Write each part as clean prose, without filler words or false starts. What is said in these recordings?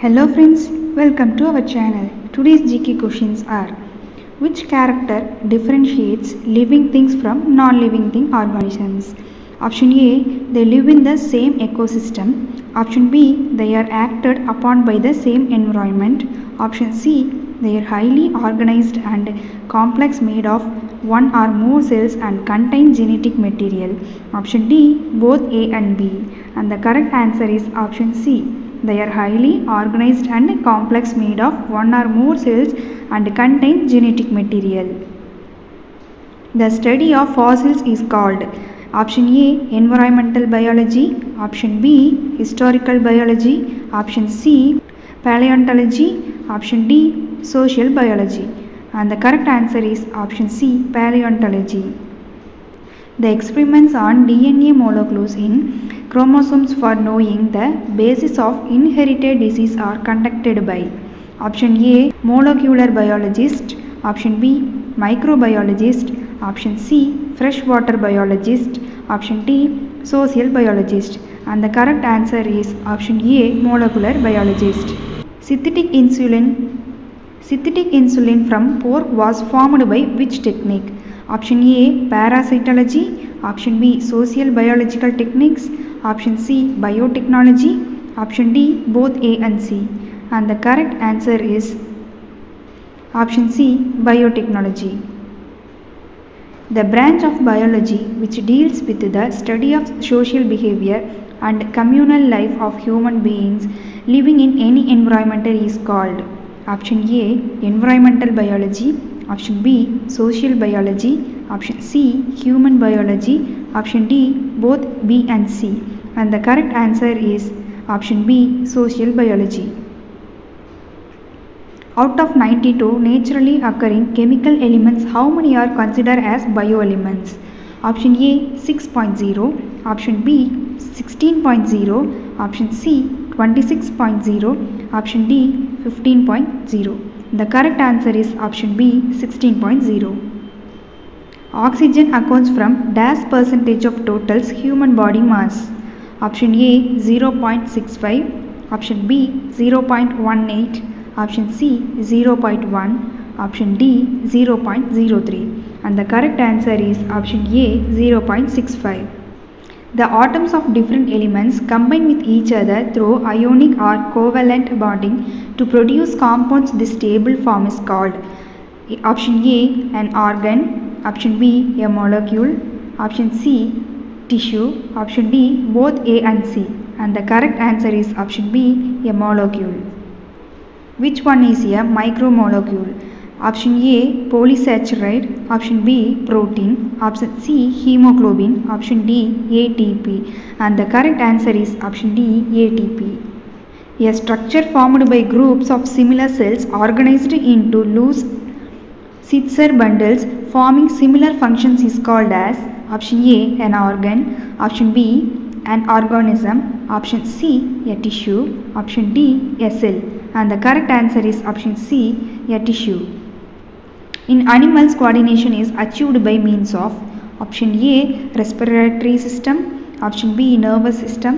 Hello friends, welcome to our channel. Today's GK questions are: which character differentiates living things from non-living thing organisms? Option A, they live in the same ecosystem. Option B, they are acted upon by the same environment. Option C, they are highly organized and complex, made of one or more cells and contain genetic material. Option D, both A and B. And the correct answer is option C. They are highly organized and complex, made of one or more cells and contain genetic material. The study of fossils is called: option A, environmental biology. Option B, historical biology. Option C, paleontology. Option D, social biology. And the correct answer is option C, paleontology. The experiments on DNA molecules in chromosomes for knowing the basis of inherited disease are conducted by: option A, molecular biologist. Option B, microbiologist. Option C, freshwater biologist. Option D, social biologist. And the correct answer is option A, molecular biologist. Synthetic insulin from pork was formed by which technique? Option A, parasitology. Option B, social biological techniques. Option C, biotechnology. Option D, both A and C. And the correct answer is option C, biotechnology. The branch of biology which deals with the study of social behavior and communal life of human beings living in any environment is called: option A, environmental biology. Option B, social biology. Option C, human biology. Option D, both B and C. And the correct answer is option B, social biology. Out of 92 naturally occurring chemical elements, how many are considered as bioelements? Option A, 6.0. Option B, 16.0. Option C, 26.0. Option D, 15.0. The correct answer is option B, 16.0. Oxygen accounts from dash percentage of total human body mass? Option A, 0.65. Option B, 0.18. Option C, 0.1. Option D, 0.03. And the correct answer is option A, 0.65. The atoms of different elements combine with each other through ionic or covalent bonding to produce compounds. This stable form is called: option A, an organ. Option B, a molecule. Option C, tissue. Option D, both A and C. And the correct answer is option B, a molecule. Which one is a micromolecule? Option A, polysaccharide. Option B, protein. Option C, hemoglobin. Option D, ATP. And the correct answer is option D, ATP. A structure formed by groups of similar cells organized into loose Sitzer bundles forming similar functions is called as: option A, an organ. Option B, an organism. Option C, a tissue. Option D, a cell. And the correct answer is option C, a tissue. In animals, coordination is achieved by means of: option A, respiratory system. Option B, nervous system.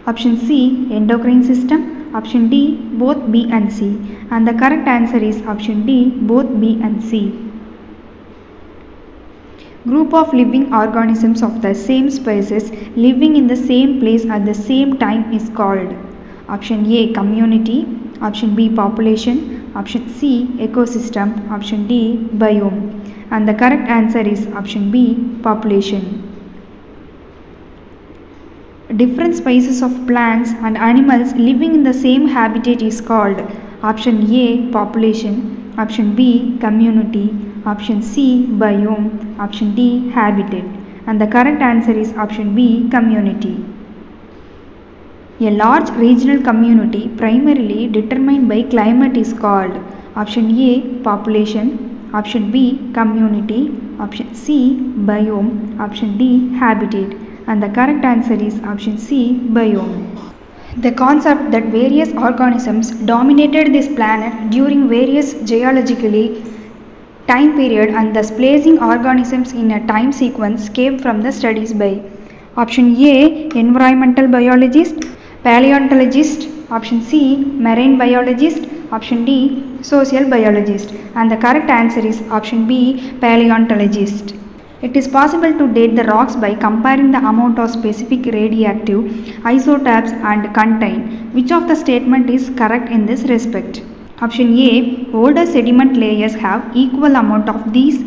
Option C, endocrine system. Option D, both B and C. And the correct answer is option D, both B and C. Group of living organisms of the same species living in the same place at the same time is called: option A, community. Option B, population. Option C, ecosystem. Option D, biome. And the correct answer is option B, population. Different species of plants and animals living in the same habitat is called: option A, population. Option B, community. Option C, biome. Option D, habitat. And the correct answer is option B, community. A large regional community primarily determined by climate is called: option A, population. Option B, community. Option C, biome. Option D, habitat. And the correct answer is option C, biome. The concept that various organisms dominated this planet during various geologically time period and thus placing organisms in a time sequence came from the studies by: option A, environmental biologist. paleontologist, Option C, marine biologist. Option D, social biologist. And the correct answer is option B, paleontologist. It is possible to date the rocks by comparing the amount of specific radioactive isotopes and contain. Which of the statement is correct in this respect? Option A, older sediment layers have equal amount of these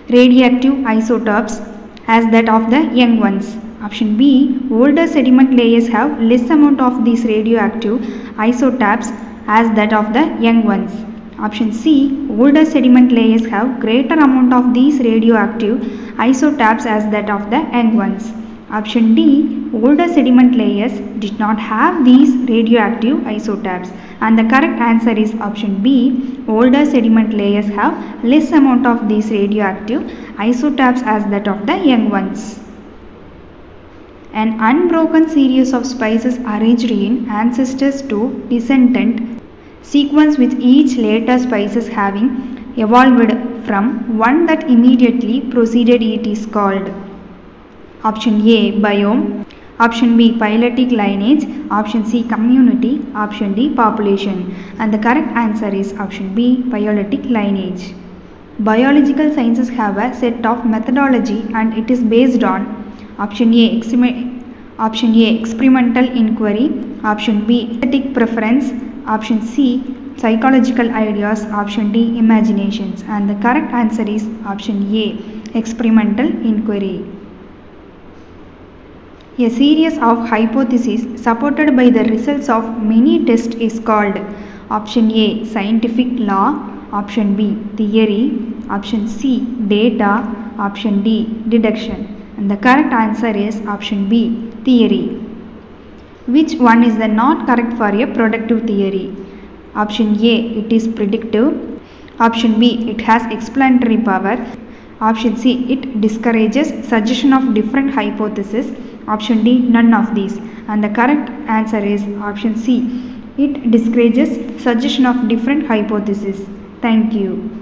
radioactive isotopes as that of the young ones. Option B, older sediment layers have less amount of these radioactive isotopes as that of the young ones. Option C, older sediment layers have greater amount of these radioactive isotopes as that of the young ones. Option D, older sediment layers did not have these radioactive isotopes. And the correct answer is option B, older sediment layers have less amount of these radioactive isotopes as that of the young ones. An unbroken series of spices arranged in ancestors to descendant sequence with each later spices having evolved from one that immediately preceded it is called. Option A, biome. Option B, phyletic lineage. Option C, community. Option D, population. And the correct answer is option B, phyletic lineage. Biological sciences have a set of methodology and it is based on option A, experimental inquiry. Option B, aesthetic preference. Option C, psychological ideas. Option D, imaginations. And the correct answer is option A, experimental inquiry. A series of hypotheses supported by the results of many tests is called option A, scientific law. Option B, theory. Option C, data. Option D, deduction. And the correct answer is option B, theory. Which one is the not correct for a productive theory? Option A, it is predictive. Option B, it has explanatory power. Option C, it discourages suggestion of different hypotheses. Option D, none of these. And the correct answer is option C, it discourages suggestion of different hypotheses. Thank you.